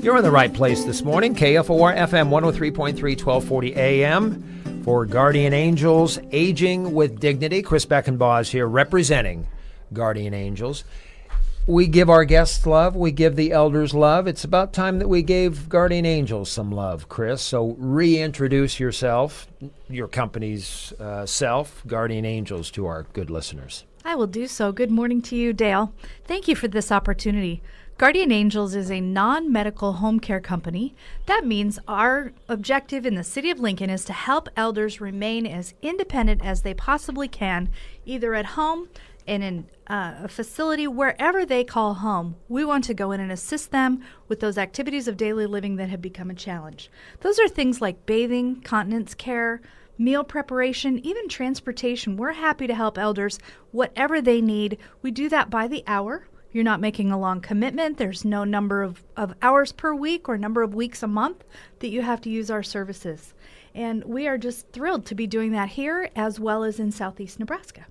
You're in the right place this morning. KFOR FM 103.3, 1240 AM for Guardian Angels, Aging with Dignity. Kris Beckenbach is here representing Guardian Angels. We give our guests love. We give the elders love. It's about time that we gave Guardian Angels some love, Kris. So reintroduce yourself, your company's self, Guardian Angels, to our good listeners. I will do so. Good morning to you, Dale. Thank you for this opportunity. Guardian Angels is a non-medical home care company. That means our objective in the city of Lincoln is to help elders remain as independent as they possibly can, either at home, in a facility, wherever they call home. We want to go in and assist them with those activities of daily living that have become a challenge. Those are things like bathing, continence care, meal preparation, even transportation. We're happy to help elders, whatever they need. We do that by the hour. You're not making a long commitment. There's no number of hours per week or number of weeks a month that you have to use our services. And we are just thrilled to be doing that here as well as in Southeast Nebraska.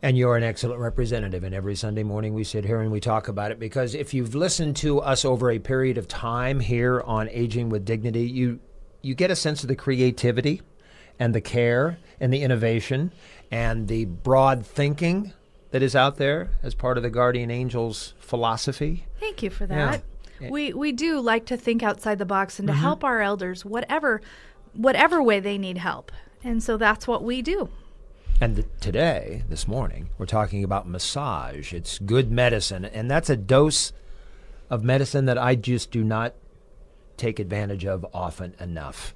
And you're an excellent representative. And every Sunday morning we sit here and we talk about it, because if you've listened to us over a period of time here on Aging with Dignity, you get a sense of the creativity and the care and the innovation and the broad thinking that is out there as part of the Guardian Angels philosophy. Thank you for that. Yeah. We do like to think outside the box and to help our elders whatever way they need help. And so that's what we do. And today, this morning, we're talking about massage. It's good medicine, and that's a dose of medicine that I just do not take advantage of often enough.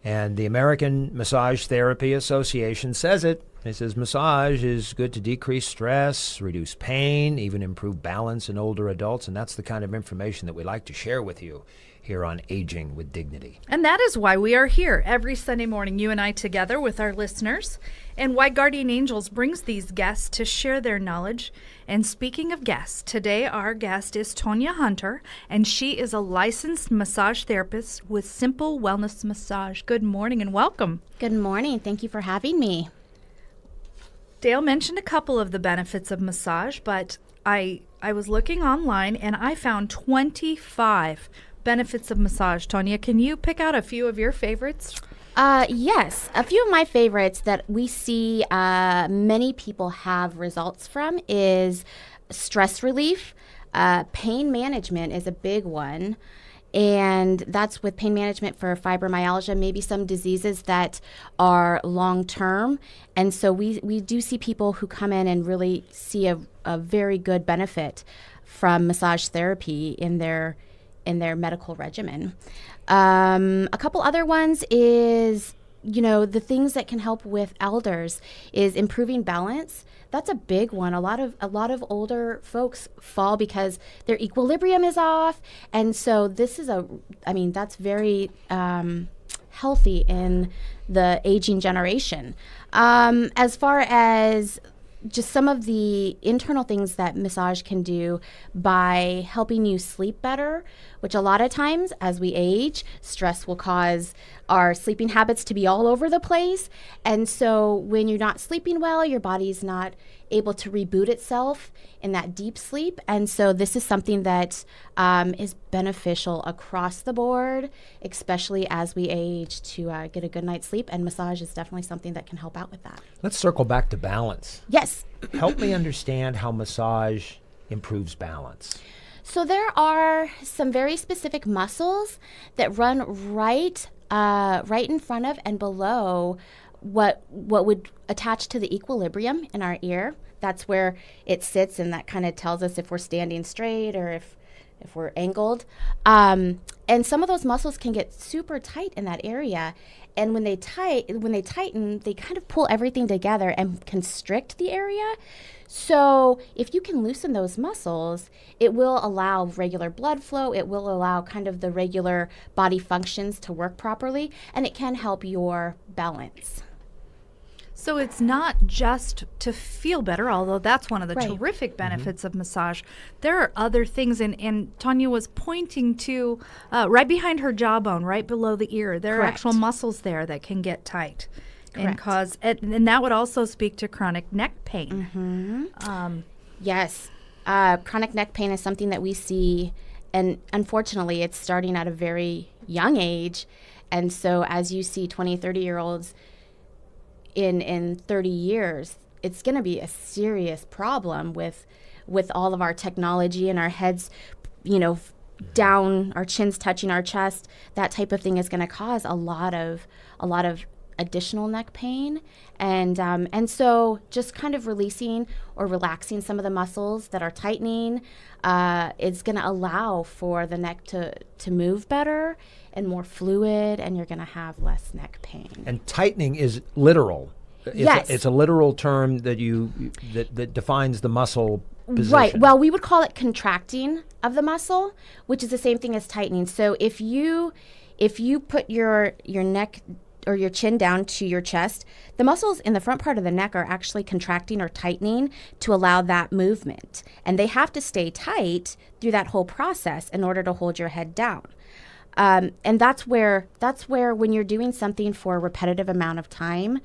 And the American Massage Therapy Association says it. It says massage is good to decrease stress, reduce pain, even improve balance in older adults. And that's the kind of information that we like to share with you here on Aging with Dignity. And that is why we are here every Sunday morning, you and I together with our listeners, and why Guardian Angels brings these guests to share their knowledge. And speaking of guests, today our guest is Tonia Hunter, and she is a licensed massage therapist with Simple Wellness Massage. Good morning and welcome. Good morning. Thank you for having me. Dale mentioned a couple of the benefits of massage, but I was looking online and I found 25 benefits of massage. Tonia, can you pick out a few of your favorites? Yes. A few of my favorites that we see many people have results from is stress relief. Pain management is a big one. And that's with pain management for fibromyalgia, maybe some diseases that are long-term. And so we do see people who come in and really see a very good benefit from massage therapy in their medical regimen. A couple other ones is, the things that can help with elders is improving balance. That's a big one. A lot of older folks fall because their equilibrium is off, and so this is that's very healthy in the aging generation. As far as just some of the internal things that massage can do by helping you sleep better, which a lot of times as we age, stress will cause our sleeping habits to be all over the place. And so when you're not sleeping well, your body's not able to reboot itself in that deep sleep. And so this is something that is beneficial across the board, especially as we age, to get a good night's sleep. And massage is definitely something that can help out with that. Let's circle back to balance. Yes. Help me understand how massage improves balance. So there are some very specific muscles that run right in front of and below what would attach to the equilibrium in our ear. That's where it sits, and that kind of tells us if we're standing straight or if we're angled. And some of those muscles can get super tight in that area. And when they tighten, they kind of pull everything together and constrict the area. So if you can loosen those muscles, it will allow regular blood flow. It will allow kind of the regular body functions to work properly, and it can help your balance. So it's not just to feel better, although that's one of the terrific benefits of massage. There are other things, and Tonia was pointing to right behind her jawbone, right below the ear. There are actual muscles there that can get tight and cause, and that would also speak to chronic neck pain. Yes. Chronic neck pain is something that we see and unfortunately, it's starting at a very young age. And so as you see 20, 30-year-olds in 30 years, it's going to be a serious problem with all of our technology and our heads, down, our chins touching our chest. That type of thing is going to cause a lot of additional neck pain. And so just kind of releasing or relaxing some of the muscles that are tightening is going to allow for the neck to move better and more fluid, and you're going to have less neck pain. And tightening is literal. Yes. It's a literal term that that defines the muscle position. Right. Well, we would call it contracting of the muscle, which is the same thing as tightening. So if you put your neck or your chin down to your chest, the muscles in the front part of the neck are actually contracting or tightening to allow that movement. And they have to stay tight through that whole process in order to hold your head down. And that's where when you're doing something for a repetitive amount of time,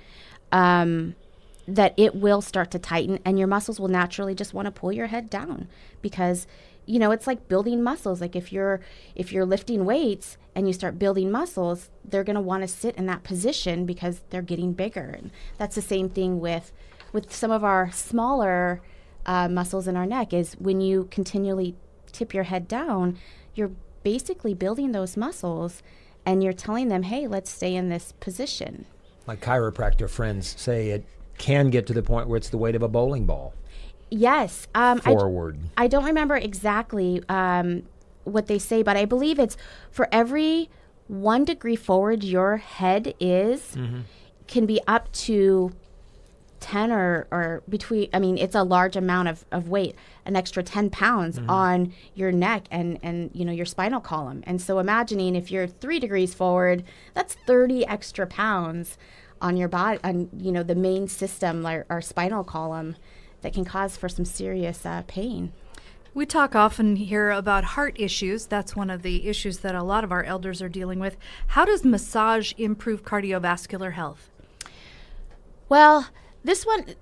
that it will start to tighten, and your muscles will naturally just want to pull your head down, because it's like building muscles. Like if you're lifting weights and you start building muscles, they're going to want to sit in that position because they're getting bigger. And that's the same thing with some of our smaller muscles in our neck. Is when you continually tip your head down, you're basically building those muscles, and you're telling them, hey, let's stay in this position. My chiropractor friends say it can get to the point where it's the weight of a bowling ball. Yes. Forward. I don't remember exactly what they say, but I believe it's for every 1 degree forward your head is, can be up to 10 or between, it's a large amount of weight, an extra 10 pounds on your neck and your spinal column. And so imagining if you're 3 degrees forward, that's 30 extra pounds on your body, on, the main system, our spinal column, that can cause for some serious pain. We talk often here about heart issues. That's one of the issues that a lot of our elders are dealing with. How does massage improve cardiovascular health? Well,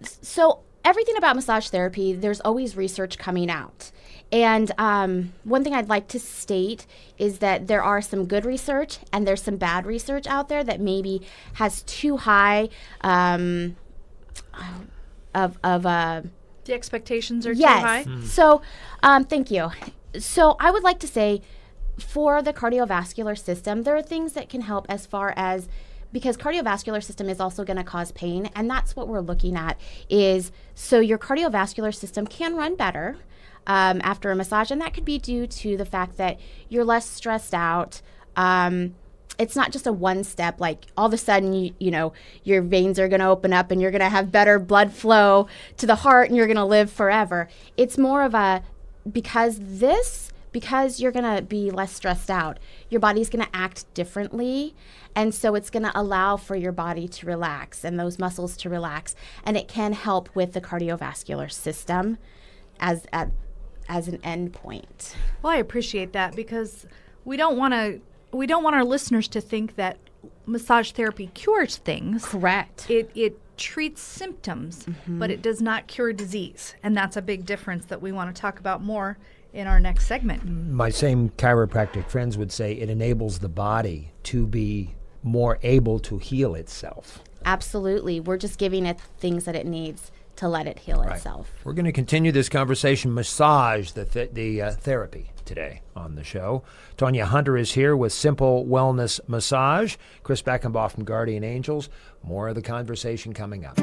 so everything about massage therapy, there's always research coming out. And one thing I'd like to state is that there are some good research and there's some bad research out there that maybe has too high The expectations are too yes. high? So, thank you. So I would like to say for the cardiovascular system, there are things that can help as far as, because cardiovascular system is also going to cause pain, and that's what we're looking at is, so your cardiovascular system can run better after a massage, and that could be due to the fact that you're less stressed out. It's not just a one step, like all of a sudden, you know, your veins are going to open up and you're going to have better blood flow to the heart and you're going to live forever. It's more of a, because you're going to be less stressed out, your body's going to act differently. And so it's going to allow for your body to relax and those muscles to relax. And it can help with the cardiovascular system as an end point. Well, I appreciate that, because we don't want our listeners to think that massage therapy cures things. Correct. It treats symptoms, but it does not cure disease. And that's a big difference that we want to talk about more in our next segment. My same chiropractic friends would say it enables the body to be more able to heal itself. Absolutely. We're just giving it things that it needs to let it heal itself. We're going to continue this conversation, massage, the therapy today on the show. Tonia Hunter is here with Simple Wellness Massage. Kris Beckenbach from Guardian Angels. More of the conversation coming up.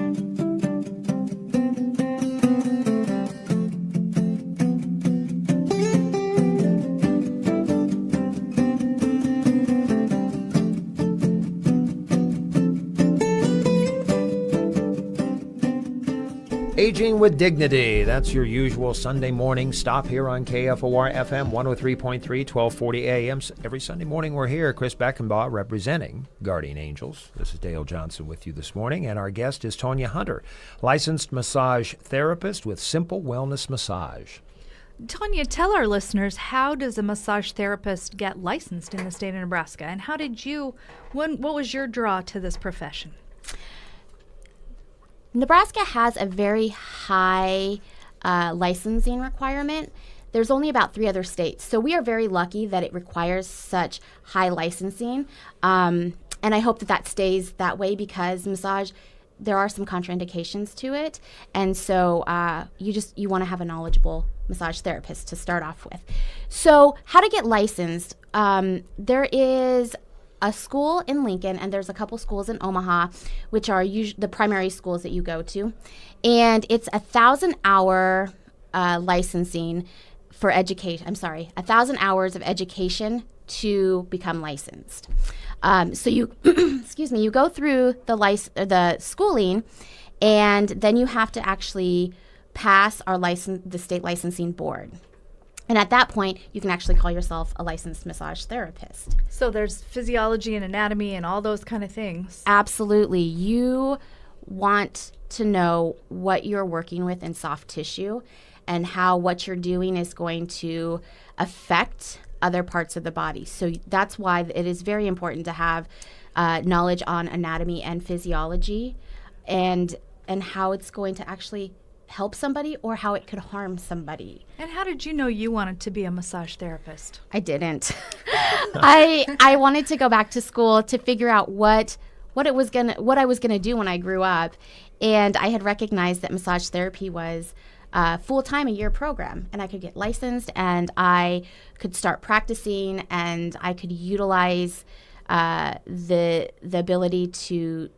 Aging with Dignity. That's your usual Sunday morning stop here on KFOR FM 103.3, 1240 AM. Every Sunday morning we're here. Kris Beckenbach representing Guardian Angels. This is Dale Johnson with you this morning, and our guest is Tonia Hunter, licensed massage therapist with Simple Wellness Massage. Tonia, tell our listeners, how does a massage therapist get licensed in the state of Nebraska? And how did what was your draw to this profession? Nebraska has a very high licensing requirement. there's only about 3 other states. So we are very lucky that it requires such high licensing. And I hope that stays that way, because massage, there are some contraindications to it. And so you want to have a knowledgeable massage therapist to start off with. So how to get licensed? There is a school in Lincoln, and there's a couple schools in Omaha, which are the primary schools that you go to. And it's 1,000-hour licensing for education. 1,000 hours of education to become licensed. So you, excuse me, you go through the schooling, and then you have to actually pass the state licensing board. And at that point, you can actually call yourself a licensed massage therapist. So there's physiology and anatomy and all those kind of things. Absolutely. You want to know what you're working with in soft tissue, and how what you're doing is going to affect other parts of the body. So that's why it is very important to have knowledge on anatomy and physiology, and how it's going to actually help somebody or how it could harm somebody. And how did you know you wanted to be a massage therapist? I didn't. I wanted to go back to school to figure out what I was gonna do when I grew up, and I had recognized that massage therapy was full-time, a year program, and I could get licensed, and I could start practicing, and I could utilize the ability to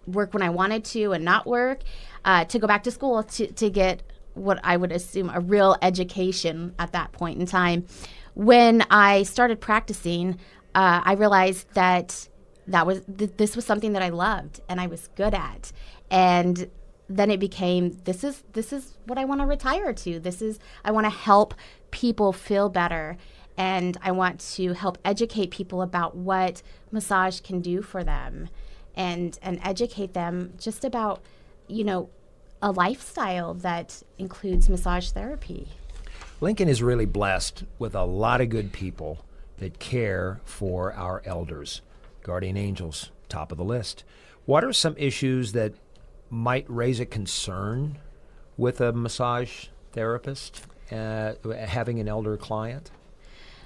work when I wanted to and not work, to go back to school to get what I would assume a real education at that point in time. When I started practicing, I realized that this was something that I loved and I was good at, and then it became, this is what I want to retire to. I want to help people feel better, and I want to help educate people about what massage can do for them, and educate them just about, a lifestyle that includes massage therapy. Lincoln is really blessed with a lot of good people that care for our elders. Guardian angels, top of the list. What are some issues that might raise a concern with a massage therapist having an elder client?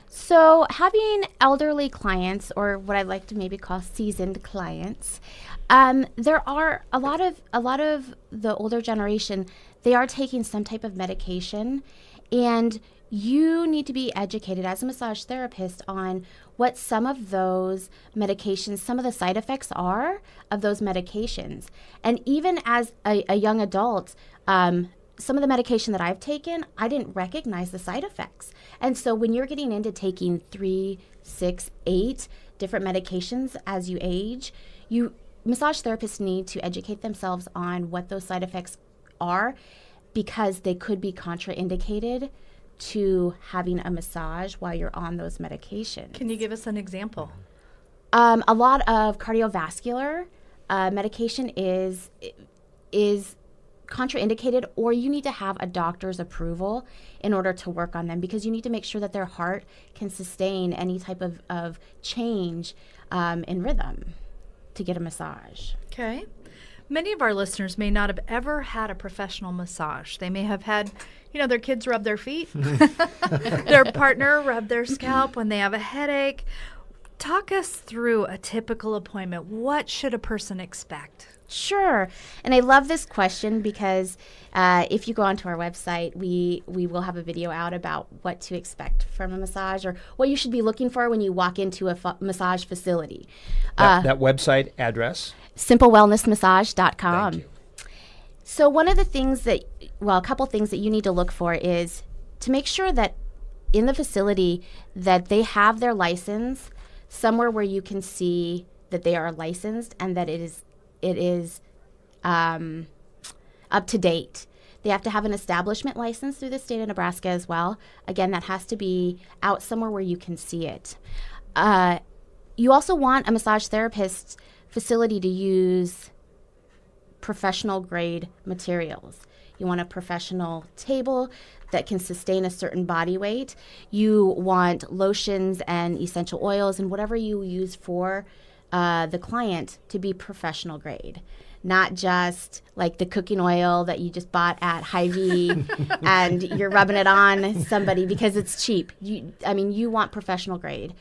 So having elderly clients, or what I like to maybe call seasoned clients, there are a lot of the older generation, they are taking some type of medication, and you need to be educated as a massage therapist on what some of those medications, some of the side effects are of those medications. And even as a young adult, some of the medication that I've taken, I didn't recognize the side effects. And so when you're getting into taking 3, 6, 8 different medications as you age, massage therapists need to educate themselves on what those side effects are, because they could be contraindicated to having a massage while you're on those medications. Can you give us an example? A lot of cardiovascular medication is contraindicated, or you need to have a doctor's approval in order to work on them, because you need to make sure that their heart can sustain any type of change in rhythm to get a massage. Okay. Many of our listeners may not have ever had a professional massage. They may have had, their kids rub their feet, their partner rub their scalp when they have a headache. Talk us through a typical appointment. What should a person expect? Sure. And I love this question, because if you go onto our website, we will have a video out about what to expect from a massage, or what you should be looking for when you walk into a massage facility. That website address? simplewellnessmassage.com. Thank you. So one of the things a couple things that you need to look for is to make sure that in the facility that they have their license somewhere where you can see that they are licensed and that it is up to date. They have to have an establishment license through the state of Nebraska as well. Again, that has to be out somewhere where you can see it. You also want a massage therapist's facility to use professional grade materials. You want a professional table that can sustain a certain body weight. You want lotions and essential oils and whatever you use for the client to be professional grade. not just like the cooking oil that you just bought at Hy-Vee and you're rubbing it on somebody because it's cheap. You want professional grade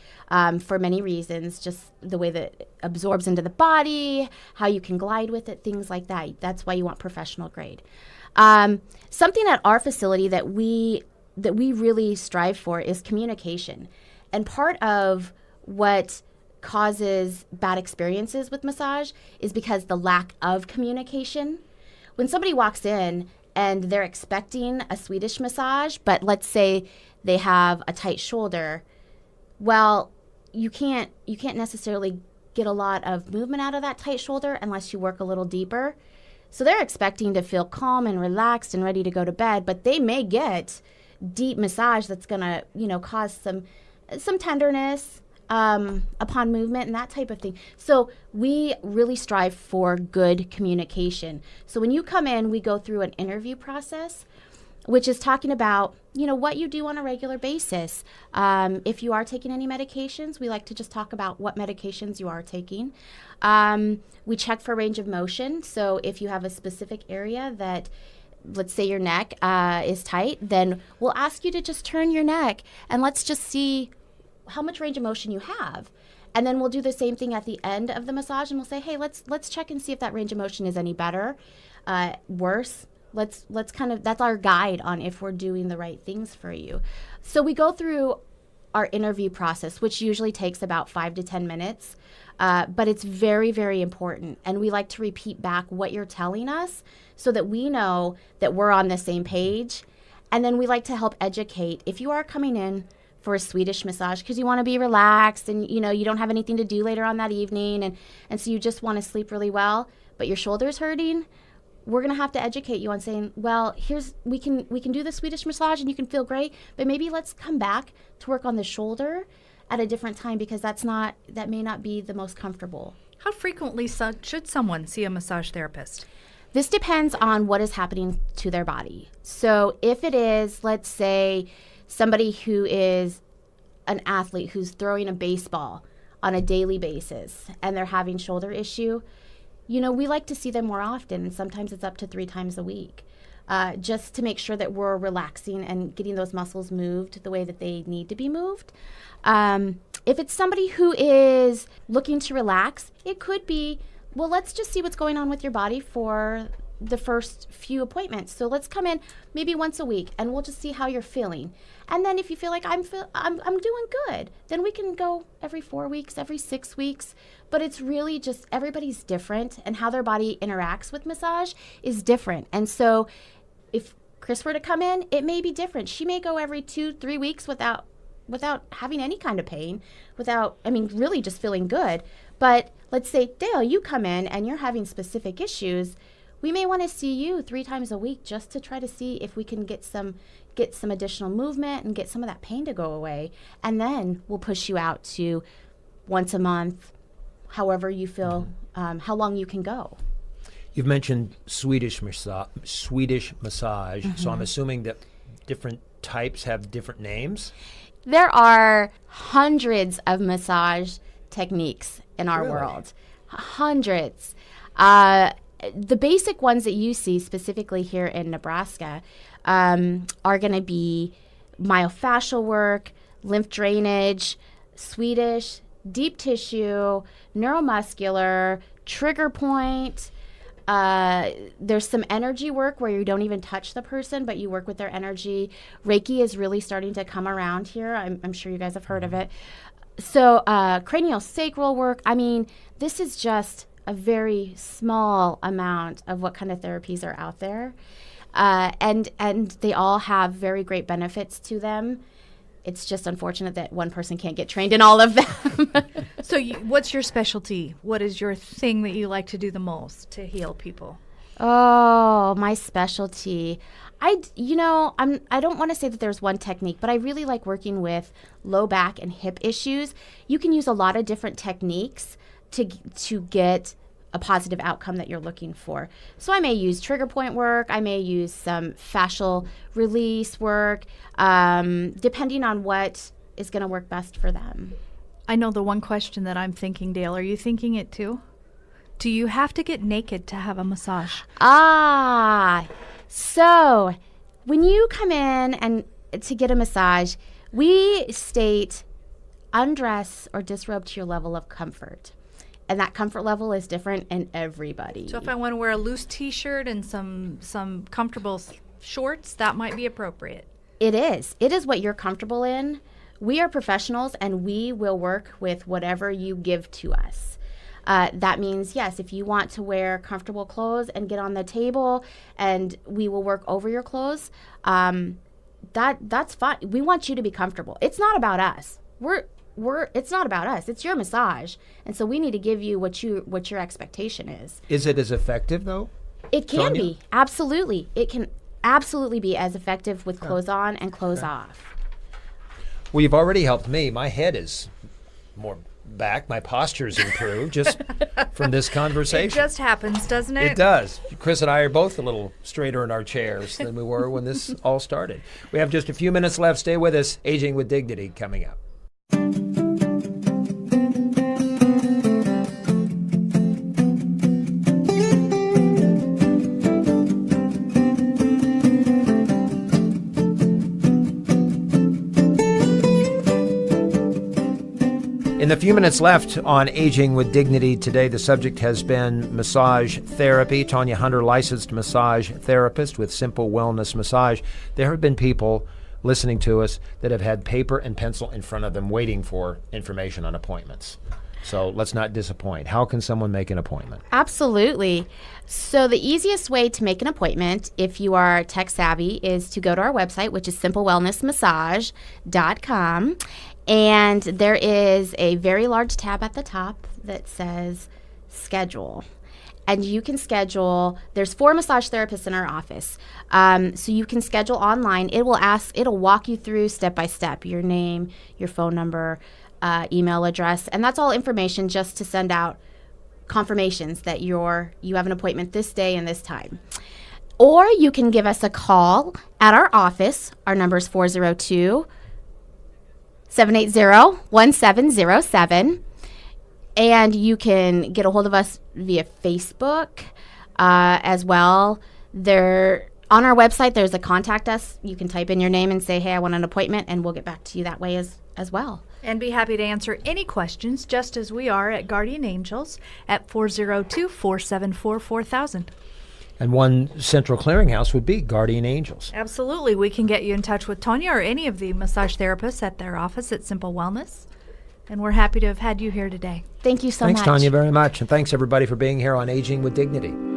for many reasons, just the way that it absorbs into the body, how you can glide with it, things like that. That's why you want professional grade. Something at our facility that we really strive for is communication. And part of what causes bad experiences with massage is because the lack of communication. When somebody walks in and they're expecting a Swedish massage, but let's say they have a tight shoulder, well, you can't necessarily get a lot of movement out of that tight shoulder unless you work a little deeper. So they're expecting to feel calm and relaxed and ready to go to bed, but they may get deep massage that's going to, cause some tenderness upon movement and that type of thing. So we really strive for good communication. So when you come in, we go through an interview process, which is talking about, what you do on a regular basis. If you are taking any medications, we like to just talk about what medications you are taking. We check for range of motion. So if you have a specific area that, let's say your neck is tight, then we'll ask you to just turn your neck and let's just see how much range of motion you have. And then we'll do the same thing at the end of the massage and we'll say, hey, let's check and see if that range of motion is any better, worse. Let's that's our guide on if we're doing the right things for you. So we go through our interview process, which usually takes about 5 to 10 minutes, but it's very, very important. And we like to repeat back what you're telling us so that we know that we're on the same page. And then we like to help educate. If you are coming in for a Swedish massage because you want to be relaxed and you don't have anything to do later on that evening and so you just want to sleep really well, but your shoulder's hurting, we're going to have to educate you on saying, well, we can do the Swedish massage and you can feel great, but maybe let's come back to work on the shoulder at a different time because that may not be the most comfortable. How frequently should someone see a massage therapist? This depends on what is happening to their body. So if it is, let's say, somebody who is an athlete who's throwing a baseball on a daily basis and they're having shoulder issue, we like to see them more often, and sometimes it's up to 3 times a week, just to make sure that we're relaxing and getting those muscles moved the way that they need to be moved. If it's somebody who is looking to relax, it could be, well, let's just see what's going on with your body for the first few appointments. So let's come in maybe once a week and we'll just see how you're feeling. And then if you feel like I'm doing good, then we can go every 4 weeks, every 6 weeks. But it's really just everybody's different and how their body interacts with massage is different. And so if Kris were to come in, it may be different. She may go every 2-3 weeks without having any kind of pain, really just feeling good. But let's say, Dale, you come in and you're having specific issues. We may want to see you 3 times a week just to try to see if we can get some additional movement and get some of that pain to go away. And then we'll push you out to once a month, however you feel, how long you can go. You've mentioned Swedish massage, Mm-hmm. so I'm assuming that different types have different names? There are hundreds of massage techniques in our Really? world. Hundreds. The basic ones that you see specifically here in Nebraska are going to be myofascial work, lymph drainage, Swedish, deep tissue, neuromuscular, trigger point. There's some energy work where you don't even touch the person, but you work with their energy. Reiki is really starting to come around here. I'm sure you guys have heard of it. So craniosacral work. This is just a very small amount of what kind of therapies are out there. And they all have very great benefits to them. It's just unfortunate that one person can't get trained in all of them. So what's your specialty? What is your thing that you like to do the most to heal people? Oh, my specialty. I don't want to say that there's one technique, but I really like working with low back and hip issues. You can use a lot of different techniques to get a positive outcome that you're looking for. So I may use trigger point work. I may use some fascial release work, depending on what is going to work best for them. I know the one question that I'm thinking, Dale. Are you thinking it too? Do you have to get naked to have a massage? So when you come in and to get a massage, we state undress or disrobe to your level of comfort. And that comfort level is different in everybody. So if I want to wear a loose t-shirt and some comfortable shorts, that might be appropriate. It is. It is what you're comfortable in. We are professionals, and we will work with whatever you give to us. That means, yes, if you want to wear comfortable clothes and get on the table, and we will work over your clothes, that's fine. We want you to be comfortable. It's not about us. It's not about us. It's your massage, and so we need to give you what your expectation is. Is it as effective though? It can Tonia? be, absolutely. It can absolutely be as effective with clothes on and clothes off. Well, you've already helped me. My head is more back. My posture's improved just from this conversation. It just happens, doesn't it? It does. Chris and I are both a little straighter in our chairs than we were when this all started. We have just a few minutes left. Stay with us. Aging with Dignity coming up. In the few minutes left on Aging with Dignity today, the subject has been massage therapy. Tonia Hunter, licensed massage therapist with Simple Wellness Massage. There have been people listening to us that have had paper and pencil in front of them waiting for information on appointments. So let's not disappoint. How can someone make an appointment? Absolutely. So the easiest way to make an appointment, if you are tech savvy, is to go to our website, which is simplewellnessmassage.com. And there is a very large tab at the top that says schedule. And you can schedule, there's 4 massage therapists in our office. So you can schedule online. It'll walk you through step by step, your name, your phone number, email address. And that's all information just to send out confirmations that you have an appointment this day and this time. Or you can give us a call at our office. Our number is 402-780-1707. And you can get a hold of us via Facebook as well. On our website, there's a contact us. You can type in your name and say, hey, I want an appointment, and we'll get back to you that way as well. And be happy to answer any questions, just as we are at Guardian Angels at 402-474-4000. And one central clearinghouse would be Guardian Angels. Absolutely. We can get you in touch with Tonia or any of the massage therapists at their office at Simple Wellness. And we're happy to have had you here today. Thank you so Thanks, much. Tonia, very much. And thanks, everybody, for being here on Aging with Dignity.